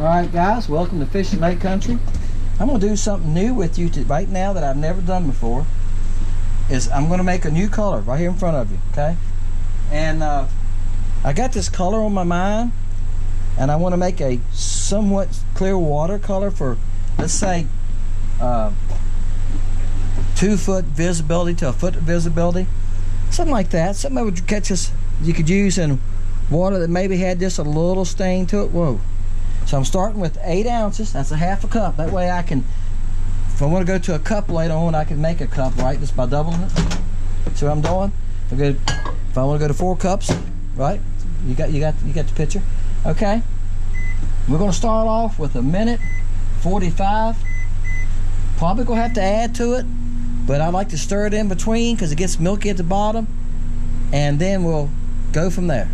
Alright guys, welcome to Fish and Bait Country. I'm going to do something new with you right now that I've never done before. I'm going to make a new color right here in front of you, okay? And I got this color on my mind, and I want to make a somewhat clear watercolor for, let's say, 2 foot visibility to 1 foot visibility. Something like that. Something that would catch us, you could use in water that maybe had just a little stain to it. Whoa. So I'm starting with 8 ounces. That's a half a cup. That way I can, if I want to go to a cup later on, I can make a cup, right? Just by doubling it. See what I'm doing? If I want to go to 4 cups, right? You got the picture. Okay. We're going to start off with 1:45. Probably gonna have to add to it, but I like to stir it in between because it gets milky at the bottom, and then we'll go from there.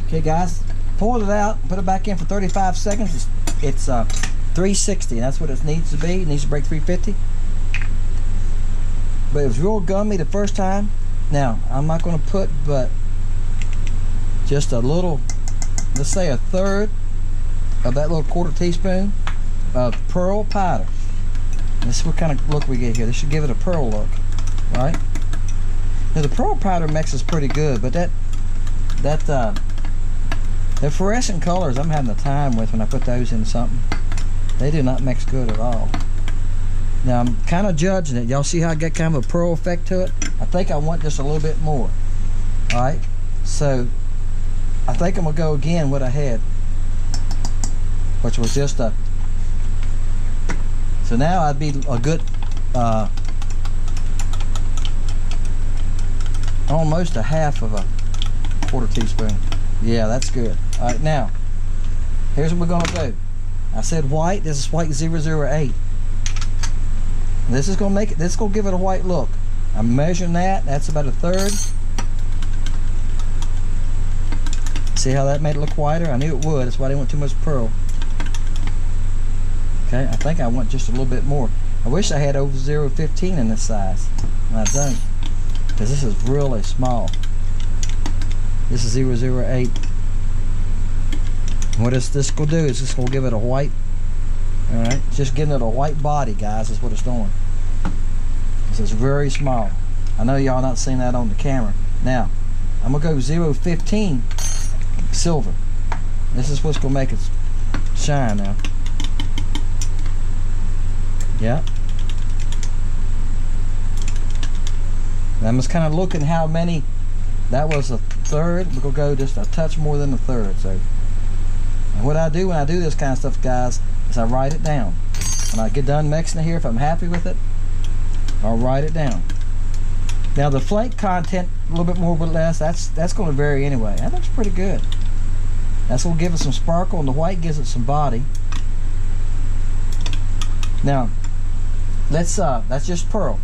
Okay, guys. Pulled it out, put it back in for 35 seconds. It's 360, and that's what it needs to be. It needs to break 350. But it was real gummy the first time. Now, I'm not going to put but just a little, let's say 1/3 of that little 1/4 teaspoon of pearl powder. And this is what kind of look we get here. This should give it a pearl look, right? Now, the pearl powder mixes pretty good, but the fluorescent colors I'm having a time with when I put those in something. They do not mix good at all. Now I'm kind of judging it. Y'all see how I get kind of a pearl effect to it? I think I want just a little bit more. Alright, so I think I'm going to go again what I had, which was just a, so now I'd be a good almost a half of a 1/4 teaspoon. Yeah, that's good. Alright, now, here's what we're going to do. I said white. This is white 008. This is going to make it, this is going to give it a white look. I'm measuring that. That's about 1/3. See how that made it look whiter? I knew it would. That's why I didn't want too much pearl. Okay, I think I want just a little bit more. I wish I had over 0.15 in this size. And I don't. Because this is really small. This is 008. What this going to do is just going to give it a white, alright, just giving it a white body, guys, is what it's doing. This is very small. I know y'all not seeing that on the camera. Now, I'm going to go 0.15 silver. This is what's going to make it shine now. Yeah. And I'm just kind of looking how many. That was 1/3. We're going to go just a touch more than 1/3. So, and what I do when I do this kind of stuff, guys, is I write it down. When I get done mixing it here, if I'm happy with it, I'll write it down. Now the flake content, a little bit more or less, that's going to vary anyway. That looks pretty good. That's going to give it some sparkle, and the white gives it some body. Now, that's just pearl.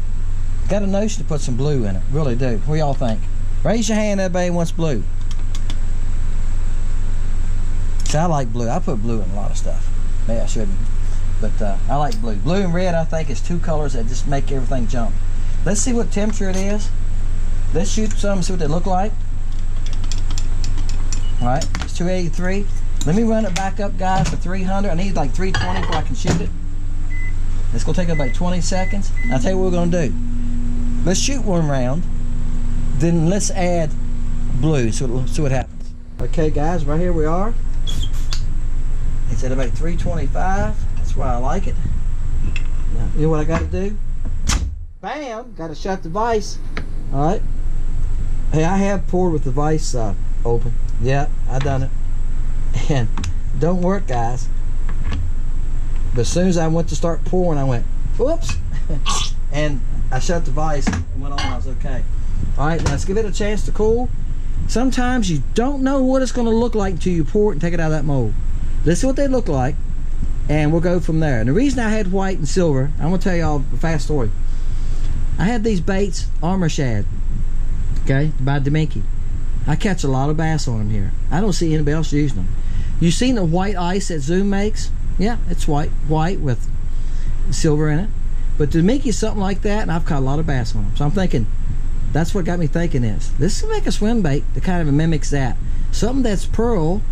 Got a notion to put some blue in it, really do. What y'all think? Raise your hand, everybody wants blue. See, I like blue. I put blue in a lot of stuff. Maybe I shouldn't, but I like blue. Blue and red, I think, is 2 colors that just make everything jump. Let's see what temperature it is. Let's shoot some and see what they look like. Alright, it's 283. Let me run it back up, guys, to 300. I need like 320 before I can shoot it. It's going to take about 20 seconds. I'll tell you what we're going to do. Let's shoot 1 round. Then let's add blue, so see what happens. Okay, guys, right here we are. It's at about 325. That's why I like it. Now, you know what I got to do? Bam! Got to shut the vise. All right. Hey, I have poured with the vise open. Yeah, I done it. And don't work, guys. But as soon as I went to start pouring, I went, whoops, and I shut the vise and went on. I was okay. Alright, now let's give it a chance to cool. Sometimes you don't know what it's going to look like until you pour it and take it out of that mold. This is what they look like, and we'll go from there. And the reason I had white and silver, I'm going to tell y'all a fast story. I had these baits, armor shad, okay, by Deminky. I catch a lot of bass on them here. I don't see anybody else using them. You seen the white ice that Zoom makes? Yeah, it's white with silver in it. But Deminky is something like that, and I've caught a lot of bass on them. So I'm thinking, that's what got me thinking is, this can make a swim bait that kind of mimics that. Something that's pearl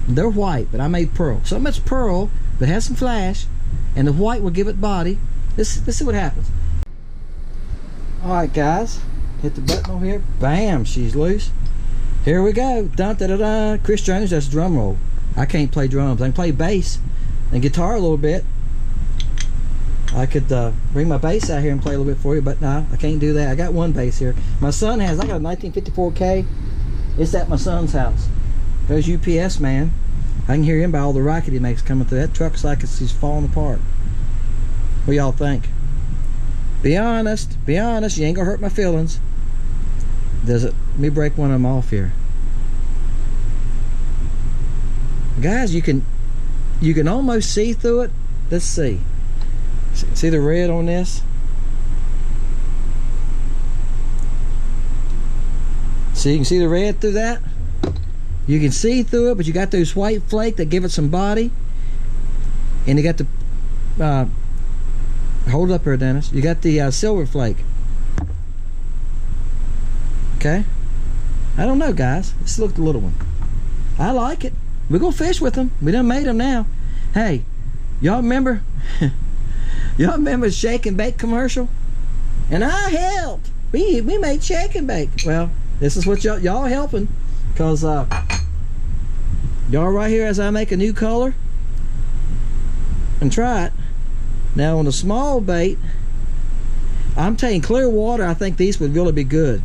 They're white, but I made pearl. Something that's pearl, but has some flash, and the white will give it body. Let's see what happens. Alright guys, hit the button over here. Bam, she's loose. Here we go. Dun, da, da, da. Chris Jones, that's drum roll. I can't play drums. I can play bass and guitar a little bit. I could bring my bass out here and play a little bit for you, but no, I can't do that. I got one bass here. My son has, I got a 1954K. It's at my son's house. There's UPS man. I can hear him by all the racket he makes coming through. That truck's like he's falling apart. What y'all think? Be honest, you ain't gonna hurt my feelings. Does it? Let me break one of them off here. Guys, you can almost see through it. Let's see. See the red on this? See, you can see the red through that? You can see through it, but you got those white flake that give it some body. And you got the hold up here, Dennis. You got the silver flake. Okay? I don't know, guys. Let's look at the little one. I like it. We're gonna fish with them. We done made them now. Hey, y'all remember? Y'all remember the Shake and Bake commercial? And I helped. We made Shake and Bake. Well, this is what y'all helping, cause y'all right here as I make a new color and try it. Now on the small bait, I'm taking clear water. I think these would really be good.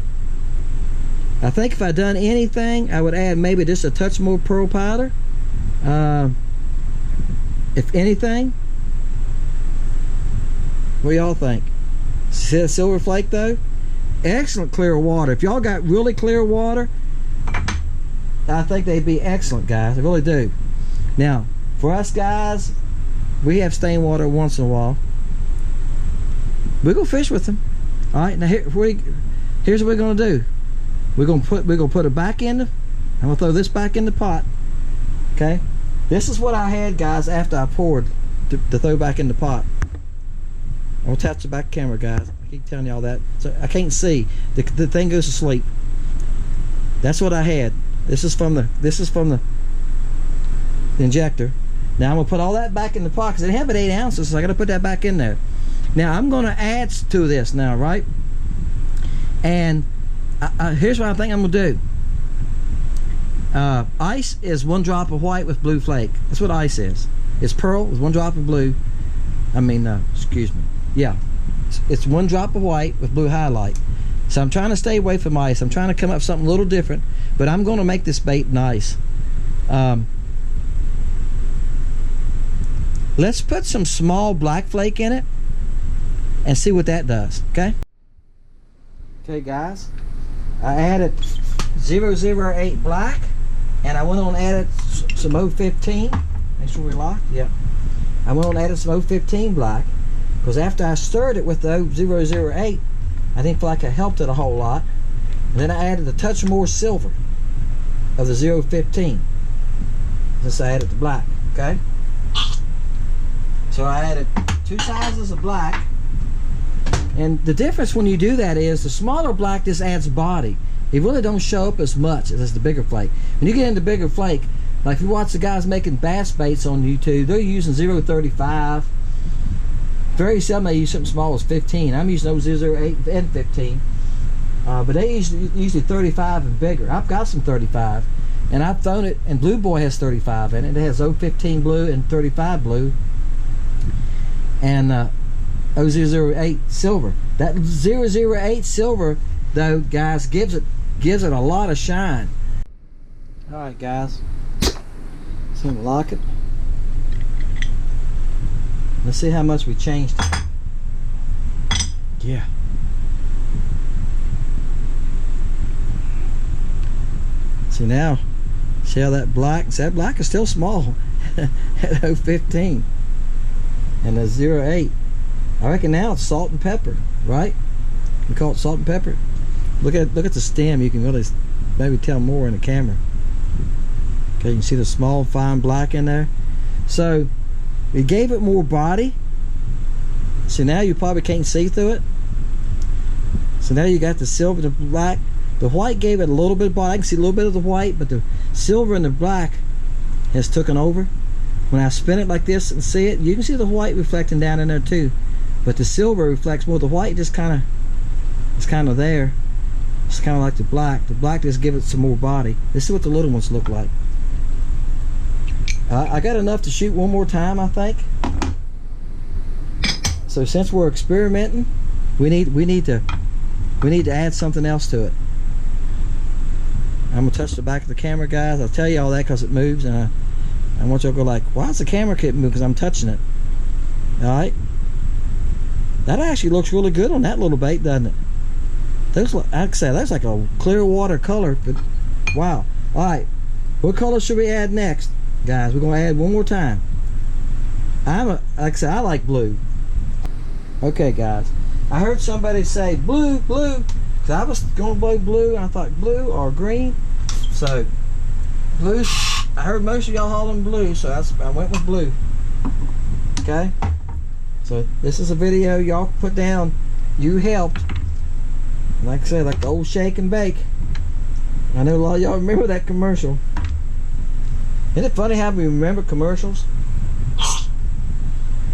I think if I done anything, I would add maybe just a touch more pearl powder. If anything. What do y'all think? See that silver flake though? Excellent clear water. If y'all got really clear water, I think they'd be excellent, guys. I really do. Now, for us guys, we have stained water once in a while. We go fish with them. All right. Now here's what we're gonna do. We're gonna put it back in. I'm gonna throw this back in the pot. Okay. This is what I had, guys, after I poured to throw back in the pot. I'm gonna touch the back camera, guys. I keep telling y'all that. So I can't see. The thing goes to sleep. That's what I had. This is from the injector. Now I'm gonna put all that back in the pot because it have it 8 ounces, so I gotta put that back in there. Now I'm gonna add to this now, right? And here's what I think I'm gonna do. Ice is 1 drop of white with blue flake. That's what ice is. It's pearl with 1 drop of blue. I mean, excuse me. Yeah, it's 1 drop of white with blue highlight. So I'm trying to stay away from ice. I'm trying to come up with something a little different, but I'm going to make this bait nice. Let's put some small black flake in it and see what that does. Okay. Okay, guys. I added 008 black, and I went on and added some 015. Make sure we're locked. Yeah. I went on and added some 015 black. Because after I stirred it with the 008, I didn't feel like I helped it a whole lot. And then I added a touch more silver of the 015. Since I added the black, okay? So I added 2 sizes of black. And the difference when you do that is the smaller black just adds body. It really don't show up as much as the bigger flake. When you get into bigger flake, like if you watch the guys making bass baits on YouTube, they're using 035. Very seldom they use something small as 15. I'm using those 008 and 15. But they usually 35 and bigger. I've got some 35. And I've thrown it, and Blue Boy has 35 in it. It has 015 blue and 35 blue. And 008 silver. That 008 silver, though, guys, gives it a lot of shine. Alright, guys. So I'm gonna lock it. Let's see how much we changed it. Yeah. See now, see how that black, see that black is still small at 015. And the 08. I reckon now it's salt and pepper, right? We call it salt and pepper. Look at the stem, you can really maybe tell more in the camera. Okay, you can see the small fine black in there. So we gave it more body. So now you probably can't see through it. So now you got the silver and the black. The white gave it a little bit of body. I can see a little bit of the white, but the silver and the black has taken over. When I spin it like this and see it, you can see the white reflecting down in there too, but the silver reflects more. The white just kind of, it's kind of there. It's kind of like the black. The black just gives it some more body. This is what the little ones look like. I got enough to shoot one more time, I think. So since we're experimenting, we need to add something else to it. I'm gonna touch the back of the camera, guys. I'll tell you all that because it moves, and I want y'all to go like, why does the camera keep moving? Because I'm touching it. All right. That actually looks really good on that little bait, doesn't it? Those, I'd say that's like a clear water color, but wow. All right, what color should we add next, guys? We're gonna add one more time. Like I said, I like blue. Okay, guys, I heard somebody say blue, blue. Cause I was gonna blow blue, and I thought blue or green. So blue. I heard most of y'all hollering blue, so I went with blue. Okay. So this is a video y'all put down. You helped. Like I said, like the old shake and bake. I know a lot of y'all remember that commercial. Isn't it funny how we remember commercials?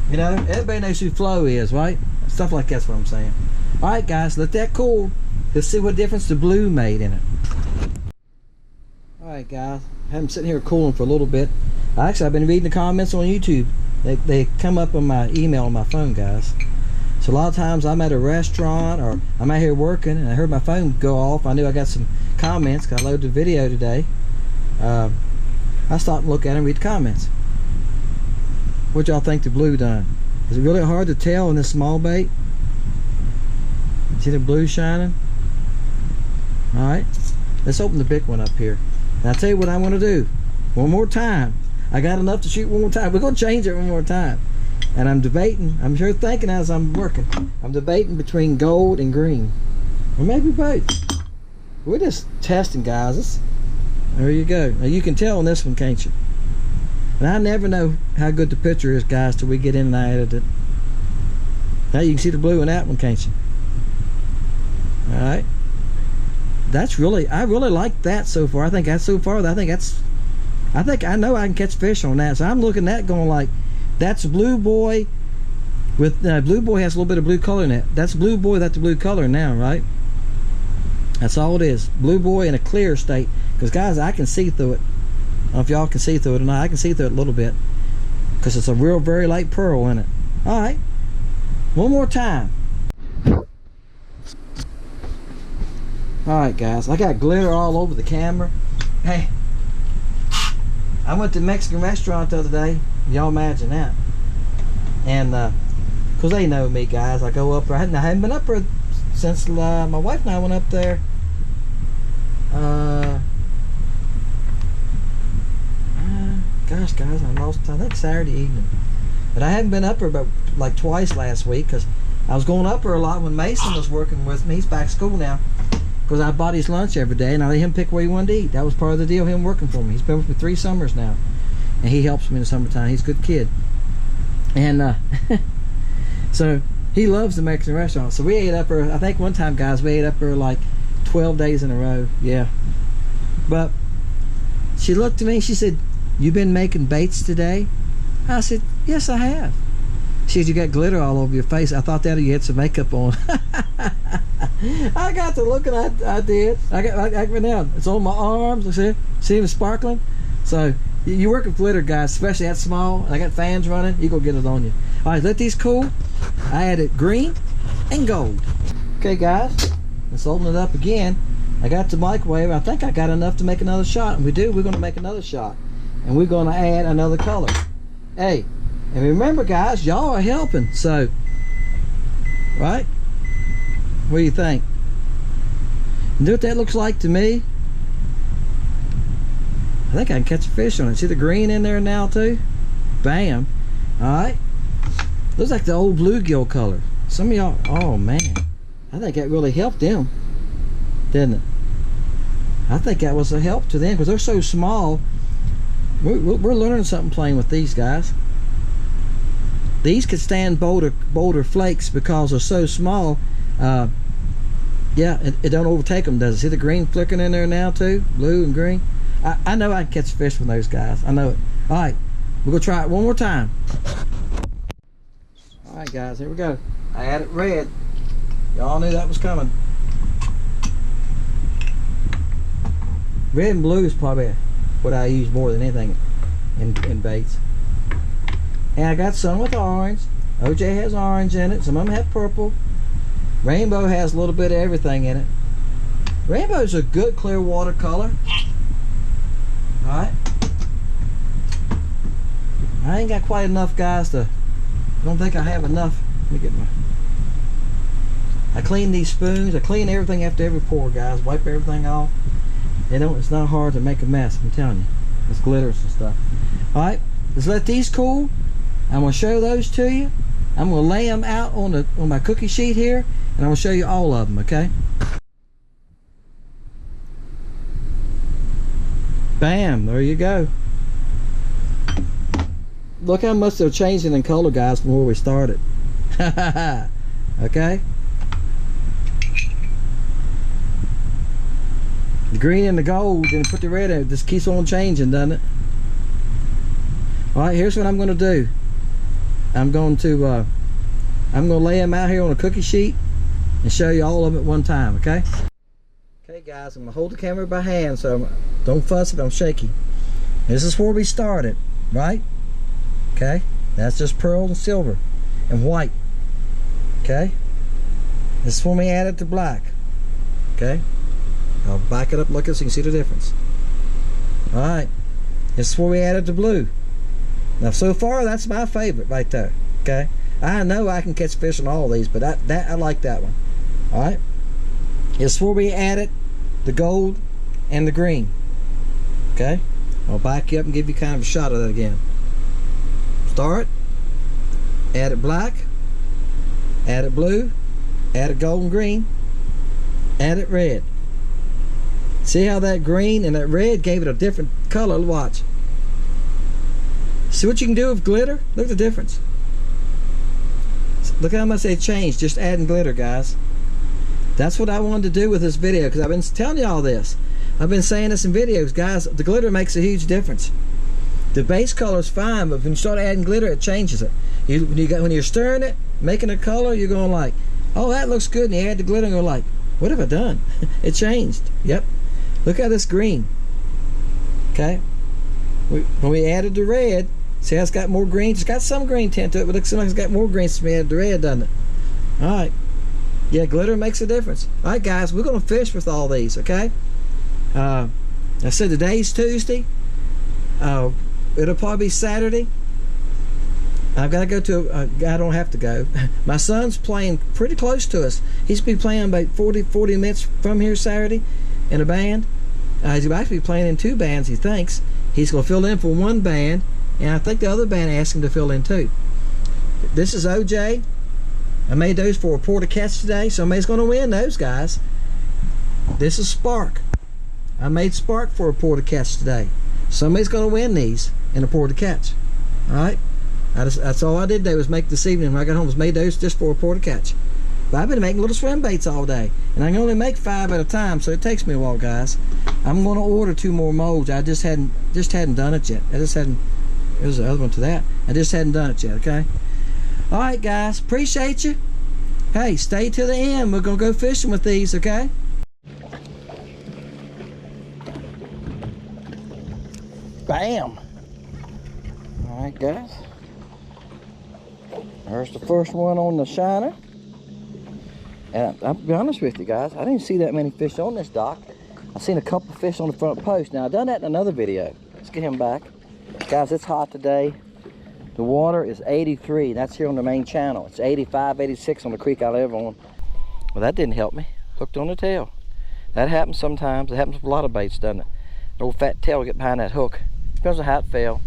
You know, everybody knows who Flo is, right? Stuff like that's what I'm saying. Alright guys, let that cool. Let's see what difference the blue made in it. Alright guys, I have them sitting here cooling for a little bit. Actually, I've been reading the comments on YouTube. They come up on my email on my phone, guys. So a lot of times I'm at a restaurant or I'm out here working and I heard my phone go off. I knew I got some comments because I loaded the video today. I stopped and looked at it and read the comments. What y'all think the blue done? Is it really hard to tell in this small bait? See the blue shining? Alright, let's open the big one up here. And I'll tell you what I want to do. One more time. I got enough to shoot one more time. We're going to change it one more time. And I'm debating, I'm sure thinking as I'm working, I'm debating between gold and green. Or maybe both. We're just testing, guys. There you go. Now you can tell on this one, can't you? And I never know how good the picture is, guys, till we get in and I edit it. Now you can see the blue in that one, can't you? Alright. That's really, I really like that so far. I think that's so far, I think I know I can catch fish on that. So I'm looking at that going like, that's Blue Boy with Blue Boy has a little bit of blue color in it. That's Blue Boy, that's the blue color now, right? That's all it is. Blue Boy in a clear state. Because guys, I can see through it. I don't know if y'all can see through it or not. I can see through it a little bit. Because it's a real very light pearl in it. Alright. One more time. Alright guys, I got glitter all over the camera. Hey, I went to a Mexican restaurant the other day. Y'all imagine that. And cause they know me, guys. I go up there. I haven't been up there since my wife and I went up there. Gosh, guys, I lost. I think Saturday evening. But I hadn't been up there but like twice last week because I was going up there a lot when Mason was working with me. He's back to school now. Because I bought his lunch every day and I let him pick where he wanted to eat. That was part of the deal, him working for me. He's been with me 3 summers now. And he helps me in the summertime. He's a good kid. And so he loves the Mexican restaurant. So we ate up there, I think one time, guys, we ate up there like 12 days in a row. Yeah. But she looked at me, she said, "You been making baits today?" I said, "Yes, I have." She said, "You got glitter all over your face." I thought that you had some makeup on. I got to looking, I did. I went down. It's on my arms. See it sparkling. So you work with glitter, guys, especially that small. I got fans running. You go get it on you. All right, let these cool. I added green and gold. Okay, guys, let's open it up again. I got the microwave. I think I got enough to make another shot. And we do. We're going to make another shot, and we're going to add another color. Hey, and remember, guys, y'all are helping. So, right? What do you think? You know what that looks like to me? I think I can catch a fish on it. See the green in there now too? Bam. Alright. Looks like the old bluegill color. Some of y'all, oh man. I think that really helped them. Didn't it? I think that was a help to them because they're so small. We're learning something playing with these guys. These could stand bolder flakes because they're so small. Yeah, it don't overtake them, does it? See the green flickering in there now too? Blue and green. I know I can catch fish from those guys. I know it. All right, we're gonna try it one more time. All right, guys, here we go. I added red. Y'all knew that was coming. Red and blue is probably what I use more than anything in baits. And I got some with orange. OJ has orange in it. Some of them have purple. Rainbow has a little bit of everything in it. Rainbow's a good clear water color. Alright. I ain't got quite enough, guys, I don't think I have enough. Let me get my... I clean these spoons. I clean everything after every pour, guys. Wipe everything off. It's not hard to make a mess, I'm telling you. It's glitters and stuff. Alright, let's let these cool. I'm going to show those to you. I'm going to lay them out on my cookie sheet here, and I'm going to show you all of them, okay? Bam, there you go. Look how much they're changing in color, guys, from where we started. Okay? The green and the gold, then put the red in it. Just keeps on changing, doesn't it? Alright, here's what I'm going to do. I'm going to lay them out here on a cookie sheet and show you all of them at one time, okay? Okay, guys, I'm going to hold the camera by hand, so don't fuss if I'm shaky. This is where we started, right? Okay? That's just pearl and silver and white. Okay? This is when we added the black. Okay? I'll back it up, look at so you can see the difference. Alright. This is where we added the blue. Now, so far, that's my favorite right there. Okay? I know I can catch fish on all of these, but I like that one. Alright? This is where we added the gold and the green. Okay? I'll back you up and give you kind of a shot of that again. Start. Added black. Added blue. Added gold and green. Added red. See how that green and that red gave it a different color? Watch. See what you can do with glitter? Look at the difference. Look how much they changed just adding glitter, guys. That's what I wanted to do with this video, because I've been telling you all this. I've been saying this in videos, guys. The glitter makes a huge difference. The base color is fine, but when you start adding glitter, it changes it. When you're stirring it, making a color, you're going like, oh, that looks good, and you add the glitter and you're like, what have I done? It changed. Yep. Look at this green. Okay. When we added the red, see how it's got more green? It's got some green tint to it, but it looks like it's got more green since we added the red, doesn't it? Alright. Yeah, glitter makes a difference. Alright, guys, we're going to fish with all these, okay? I said today's Tuesday. It'll probably be Saturday. I've got to go to I don't have to go. My son's playing pretty close to us. He's been playing about 40 minutes from here Saturday in a band. He's actually playing in 2 bands, he thinks. He's going to fill in for 1 band, and I think the other band asked him to fill in too. This is OJ. I made those for a pour to catch today. Somebody's going to win those, guys. This is Spark. I made Spark for a pour to catch today. Somebody's going to win these in a pour to catch. Alright? That's all I did today was make this evening when I got home, was made those just for a pour to catch. But I've been making little swim baits all day, and I can only make 5 at a time, so it takes me a while, guys. I'm going to order 2 more molds. I just hadn't done it yet. There's the other one to that. I just hadn't done it yet, okay? Alright, guys, appreciate you. Hey, stay till the end. We're going to go fishing with these, okay? Bam! Alright, guys. There's the first one on the shiner. And I'll be honest with you, guys, I didn't see that many fish on this dock. I've seen a couple fish on the front post. Now, I've done that in another video. Let's get him back. Guys, it's hot today. The water is 83. That's here on the main channel. It's 85, 86 on the creek I live on. Well, that didn't help me. Hooked on the tail. That happens sometimes. It happens with a lot of baits, doesn't it? The old fat tail will get behind that hook. Depends on how it fell.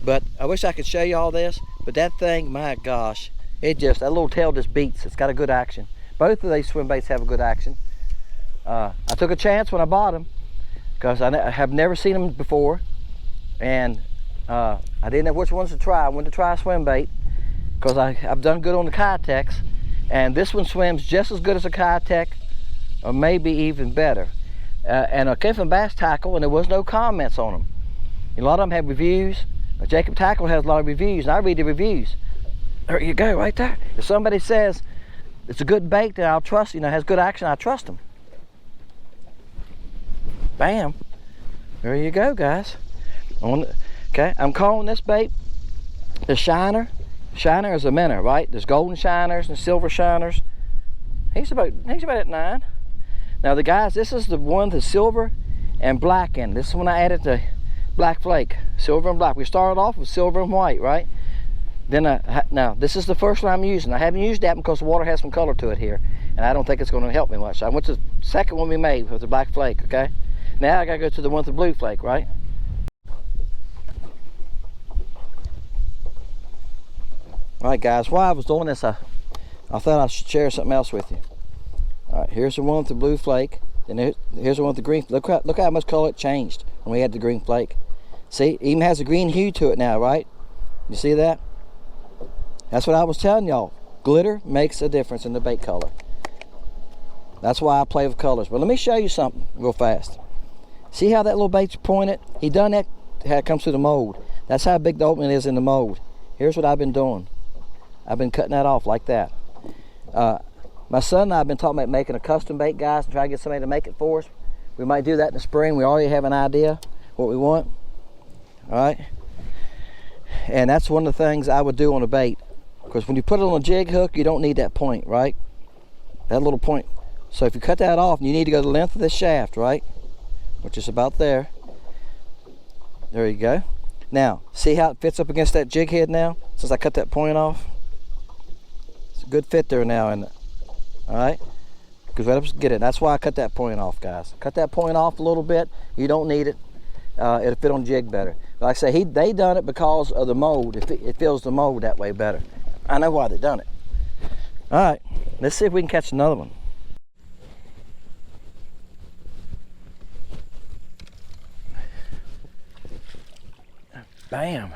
But I wish I could show you all this. But that thing, my gosh, that little tail just beats. It's got a good action. Both of these swim baits have a good action. I took a chance when I bought them because I have never seen them before, and I didn't know which ones to try. I wanted to try a swim bait because I've done good on the Kaitex, and this one swims just as good as a Kaitex, or maybe even better. and I came from Bass Tackle, and there was no comments on them. A lot of them have reviews. Jacob Tackle has a lot of reviews, and I read the reviews. There you go, right there. If somebody says it's a good bait that I'll trust, has good action, I trust them. Bam. There you go, guys. Okay, I'm calling this bait the Shiner. Shiner is a minnow, right? There's golden shiners and silver shiners. He's about at 9. Now the guys, this is the one that's silver and black in. This is when I added the black flake, silver and black. We started off with silver and white, right? Then now this is the first one I'm using. I haven't used that because the water has some color to it here, and I don't think it's going to help me much. I went to the second one we made with the black flake. Okay, now I gotta go to the one with the blue flake, right? All right, guys. While I was doing this, I thought I should share something else with you. All right, here's the one with the blue flake. Then here's the one with the green. Look how much color it changed when we had the green flake. See, it even has a green hue to it now, right? You see that? That's what I was telling y'all. Glitter makes a difference in the bait color. That's why I play with colors. But let me show you something real fast. See how that little bait's pointed? He done that how it comes through the mold. That's how big the opening is in the mold. Here's what I've been doing. I've been cutting that off like that. My son and I have been talking about making a custom bait, guys, and try to get somebody to make it for us. We might do that in the spring. We already have an idea what we want. All right. And that's one of the things I would do on a bait, because when you put it on a jig hook, you don't need that point, right? That little point. So if you cut that off, you need to go the length of this shaft, right? Which is about there. There you go. Now, see how it fits up against that jig head now, since I cut that point off? It's a good fit there now, isn't it? All right? Because right up, get it. That's why I cut that point off, guys. Cut that point off a little bit. You don't need it. It'll fit on the jig better. But like I say, they done it because of the mold. It fills the mold that way better. I know why they done it. All right, let's see if we can catch another one. Bam.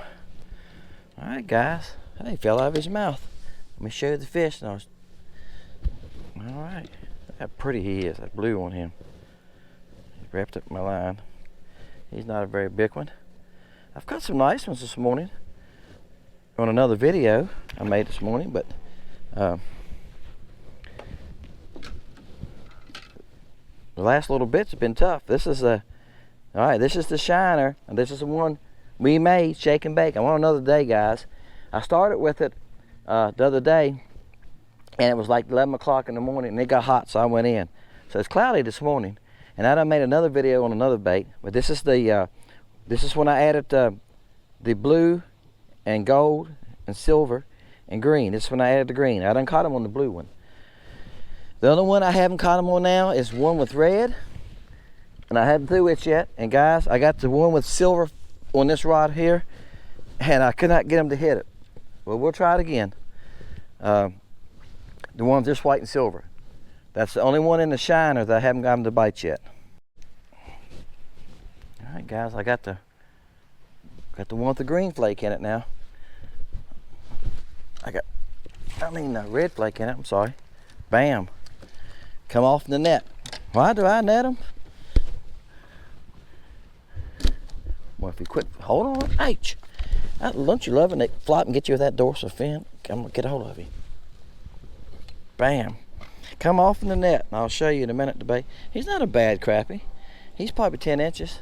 All right, guys. Hey, fell out of his mouth. Let me show you the fish. All right. Look how pretty he is. That blue on him. He wrapped up my line. He's not a very big one. I've got some nice ones this morning on another video I made this morning, but the last little bits have been tough. This is all right, this is the Shiner, and this is the one we made, shake and bake. I want another day, guys. I started with it the other day, and it was like 11 o'clock in the morning, and it got hot, so I went in. So it's cloudy this morning. And I done made another video on another bait, but this is the this is when I added the blue and gold and silver and green. This is when I added the green. I done caught them on the blue one. The other one I haven't caught them on now is one with red, and I haven't threw it yet. And guys, I got the one with silver on this rod here, and I could not get them to hit it. Well, we'll try it again. The one with just white and silver. That's the only one in the Shiner that I haven't got them to bite yet. All right, guys, I got the one with the green flake in it now. The red flake in it. I'm sorry. Bam. Come off the net. Why do I net them? Well, if you quit, hold on. H. Don't you love it? They flop and get you with that dorsal fin. I'm gonna get a hold of you. Bam. Come off in the net, and I'll show you in a minute the bait. He's not a bad crappie. He's probably 10 inches,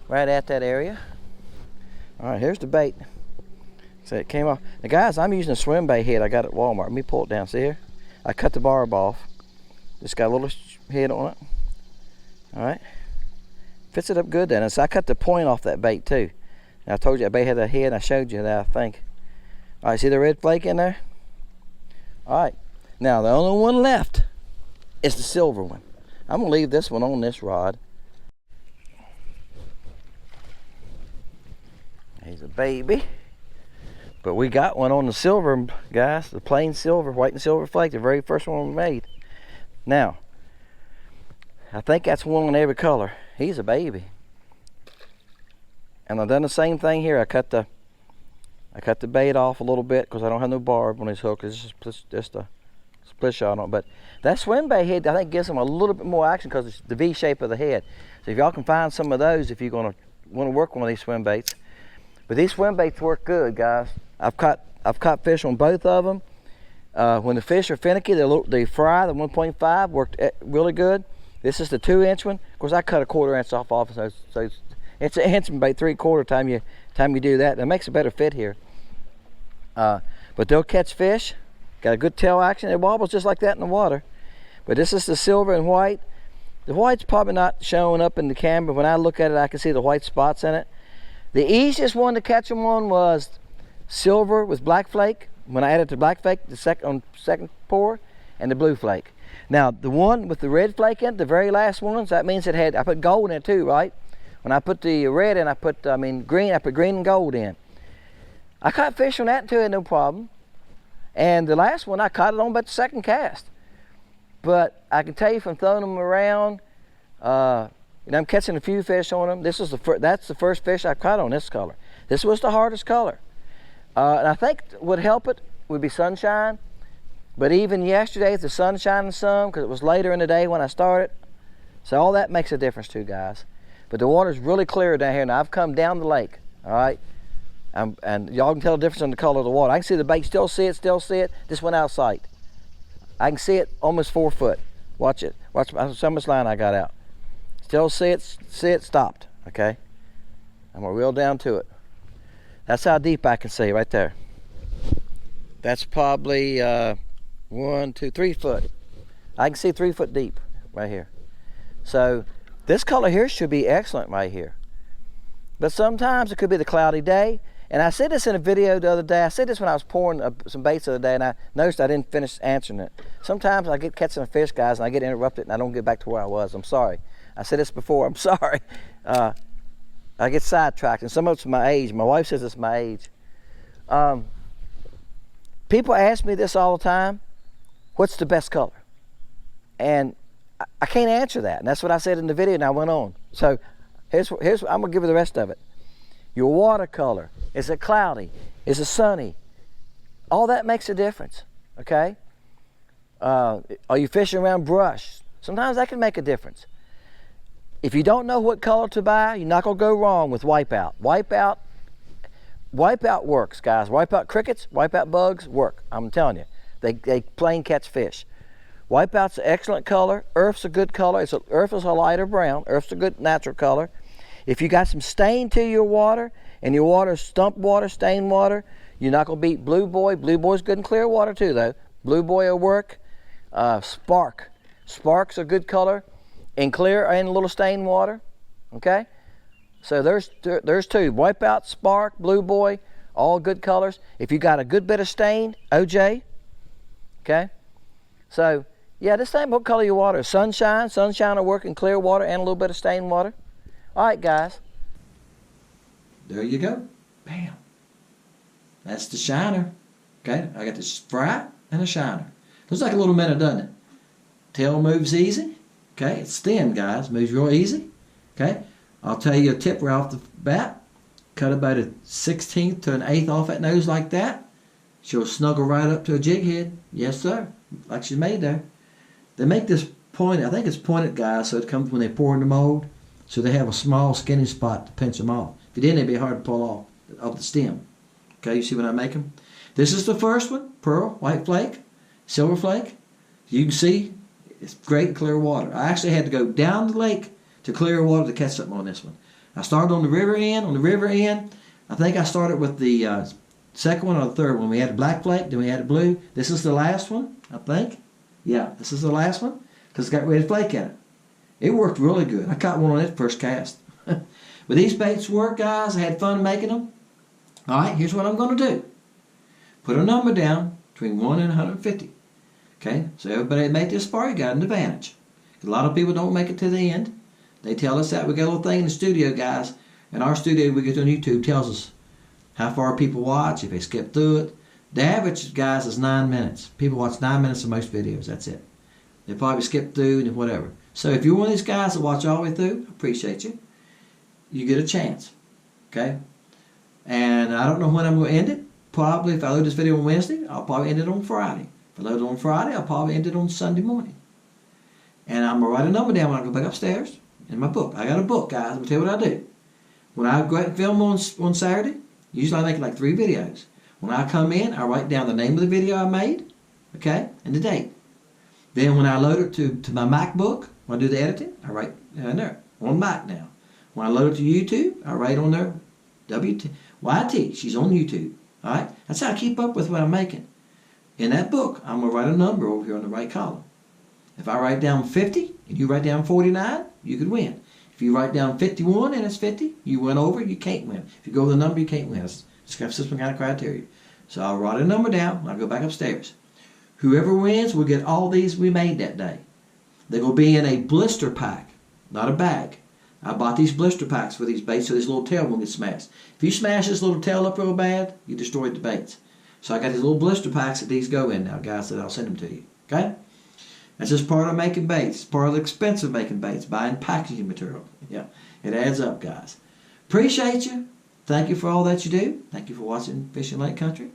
right at that area. All right, here's the bait. So it came off. Now guys, I'm using a swim bait head I got at Walmart. Let me pull it down. See here? I cut the barb off. Just got a little head on it. All right. Fits it up good then. And so I cut the point off that bait too. And I told you that bait had a head, and I showed you that, I think. All right, see the red flake in there? All right. Now the only one left is the silver one. I'm gonna leave this one on this rod. He's a baby. But we got one on the silver, guys. The plain silver, white and silver flake, the very first one we made. Now, I think that's one in every color. He's a baby. And I've done the same thing here. I cut the bait off a little bit because I don't have no barb on his hook. It's just a split shot on it. But that swim bait head, I think, gives them a little bit more action because it's the V shape of the head. So if y'all can find some of those, if you're going to want to work one of these swim baits. But these swim baits work good, guys. I've caught fish on both of them. When the fish are finicky, they fry. The 1.5 worked really good. This is the 2-inch one. Of course, I cut a 1/4 inch off, so it's an inch and about 3/4 time you do that. That makes a better fit here. But they'll catch fish. Got a good tail action. It wobbles just like that in the water. But this is the silver and white. The white's probably not showing up in the camera. When I look at it, I can see the white spots in it. The easiest one to catch them on was silver with black flake. When I added the black flake, the second pour, and the blue flake. Now the one with the red flake in, the very last ones, that means it had, I put gold in it too, right? When I put the red in, green, I put green and gold in. I caught fish on that too, no problem. And the last one, I caught it on about the second cast. But I can tell you from throwing them around, I'm catching a few fish on them. That's the first fish I caught on this color. This was the hardest color. And I think what would help it would be sunshine. But even yesterday, the sun shining some, because it was later in the day when I started. So all that makes a difference too, guys. But the water's really clear down here. Now I've come down the lake, all right? And y'all can tell the difference in the color of the water. I can see the bait, still see it. This went out of sight. I can see it almost 4 foot. Watch it. Watch how much line I got out. Still see it, stopped, okay? I'm gonna reel down to it. That's how deep I can see right there. That's probably 1, 2, 3 foot. I can see 3 foot deep right here. So this color here should be excellent right here. But sometimes it could be the cloudy day. And I said this in a video the other day. I said this when I was pouring some baits the other day, and I noticed I didn't finish answering it. Sometimes I get catching a fish, guys, and I get interrupted, and I don't get back to where I was. I'm sorry. I said this before. I'm sorry. I get sidetracked, and some of it's my age. My wife says it's my age. People ask me this all the time. What's the best color? And I can't answer that. And that's what I said in the video, and I went on. So here's I'm going to give you the rest of it. Your watercolor. Is it cloudy? Is it sunny? All that makes a difference, okay? Are you fishing around brush? Sometimes that can make a difference. If you don't know what color to buy, you're not going to go wrong with Wipeout. Wipeout works, guys. Wipeout crickets, Wipeout bugs work. I'm telling you. They plain catch fish. Wipeout's an excellent color. Earth's a good color. Earth is a lighter brown. Earth's a good natural color. If you got some stain to your water, and your water is stump water, stained water, you're not going to beat Blue Boy. Blue Boy's good in clear water too, though. Blue Boy will work. Spark. Spark's a good color in clear and a little stained water. Okay? So there's two. Wipeout, Spark, Blue Boy, all good colors. If you got a good bit of stain, OJ. Okay? So, yeah, this thing, what color your water is? Sunshine. Sunshine will work in clear water and a little bit of stained water. All right, guys. There you go. Bam. That's the shiner. Okay, I got this fry and a shiner. Looks like a little minnow, doesn't it? Tail moves easy. Okay, it's thin, guys. Moves real easy. Okay, I'll tell you a tip right off the bat. Cut about a 1/16 to an 1/8 off that nose like that. She'll snuggle right up to a jig head. Yes, sir. Like she's made there. They make this pointed. I think it's pointed, guys, so it comes when they pour in the mold. So they have a small skinny spot to pinch them off. If you didn't, it'd be hard to pull off the stem. Okay, you see what I make them? This is the first one, pearl, white flake, silver flake. You can see it's great clear water. I actually had to go down the lake to clear water to catch something on this one. I started on the river end. On the river end, I think I started with the second one or the third one. We had a black flake, then we had a blue. This is the last one, I think. Yeah, this is the last one because it's got red flake in it. It worked really good. I caught one on it first cast. But these baits work, guys. I had fun making them. All right, here's what I'm going to do. Put a number down between 1 and 150. Okay, so everybody that made this far, you got an advantage. A lot of people don't make it to the end. They tell us that. We got a little thing in the studio, guys. In our studio, we get on YouTube, tells us how far people watch, if they skip through it. The average, guys, is 9 minutes. People watch 9 minutes of most videos. That's it. They probably skip through and whatever. So if you're one of these guys that watch all the way through, I appreciate you. You get a chance. Okay? And I don't know when I'm going to end it. Probably if I load this video on Wednesday, I'll probably end it on Friday. If I load it on Friday, I'll probably end it on Sunday morning. And I'm going to write a number down when I go back upstairs in my book. I got a book, guys. I'm going to tell you what I do. When I go out and film on Saturday, usually I make like 3 videos. When I come in, I write down the name of the video I made, okay, and the date. Then when I load it to my MacBook, when I do the editing, I write in there, on Mac now. When I load it to YouTube, I write on there, YT, she's on YouTube, all right? That's how I keep up with what I'm making. In that book, I'm going to write a number over here on the right column. If I write down 50 and you write down 49, you could win. If you write down 51 and it's 50, you went over, you can't win. If you go with a number, you can't win. It's got some kind of criteria. So I'll write a number down, I'll go back upstairs. Whoever wins will get all these we made that day. They're going to be in a blister pack, not a bag. I bought these blister packs for these baits so this little tail won't get smashed. If you smash this little tail up real bad, you destroyed the baits. So I got these little blister packs that these go in now, guys, that I'll send them to you. Okay? That's just part of making baits. Part of the expense of making baits, buying packaging material. Yeah, it adds up, guys. Appreciate you. Thank you for all that you do. Thank you for watching Fishing Lake Country.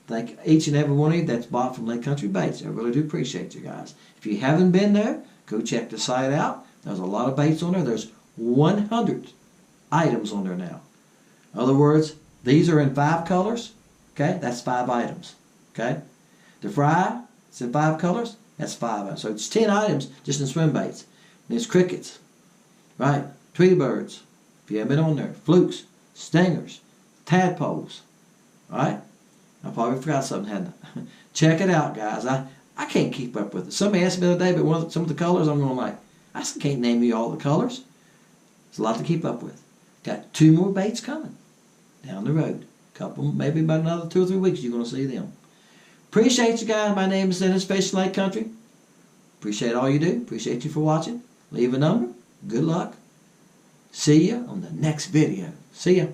Thank each and every one of you that's bought from Lake Country Baits. I really do appreciate you guys. If you haven't been there, go check the site out. There's a lot of baits on there. There's 100 items on there now. In other words, these are in 5 colors. Okay, that's 5 items. Okay, the fry, it's in 5 colors. That's 5 items. So it's 10 items just in swim baits. And there's crickets, right? Tweety birds, if you haven't been on there. Flukes, stingers, tadpoles. All right? I probably forgot something, hadn't I? Check it out, guys. I can't keep up with it. Somebody asked me the other day about some of the colors. I'm going like, I can't name you all the colors. It's a lot to keep up with. Got 2 more baits coming down the road. Couple, maybe about another 2 or 3 weeks you're going to see them. Appreciate you guys. My name is Dennis, Fishing Lake Country. Appreciate all you do. Appreciate you for watching. Leave a number. Good luck. See ya on the next video. See ya.